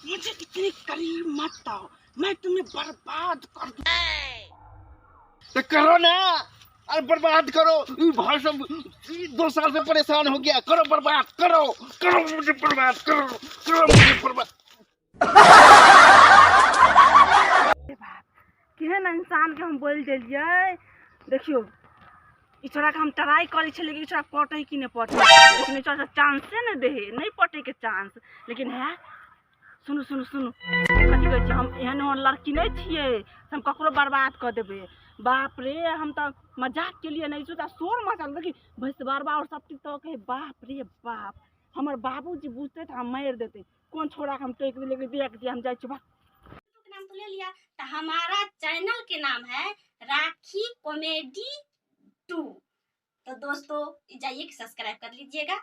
मुझे इतनी करीब मत आओ, मैं तुम्हें बर्बाद कर दूं। तो करो ना, अरे बर्बाद करो। ये भाई सब 2 साल से परेशान हो गया। करो बर्बाद, करो करो मुझे बर्बाद करो, करो मुझे बर्बाद। केहन इंसान के हम बोल दिलियै। देखियो ई छोरा के हम ट्राई करे छे, लेकिन ई छोरा पटे कि नहीं पटे, लेकिन ई छोरा चांसे नहीं दे, नहीं पटे के चांस। लेकिन है सुनु सुनु सुनु, कथी कहै छै, हम एहन लड़की नहीं छिए हम ककरो बर्बाद कर देबे। बाप रे, हम तो मजाक के लिए नहीं सोचा, शोर मचल। देखी भैंसवारवा और सब चीज तो कहे बाप रे बाप, हमर बाबूजी बुझते तो हम मार देते। कौन छोरा के हम टोक दिले कि देख दिया, हम जाए छी। नाम तो ले लिया, तो हमारा चैनल के नाम है राखी कॉमेडी 2। तो दोस्तों जाइए सब्सक्राइब कर लीजिएगा।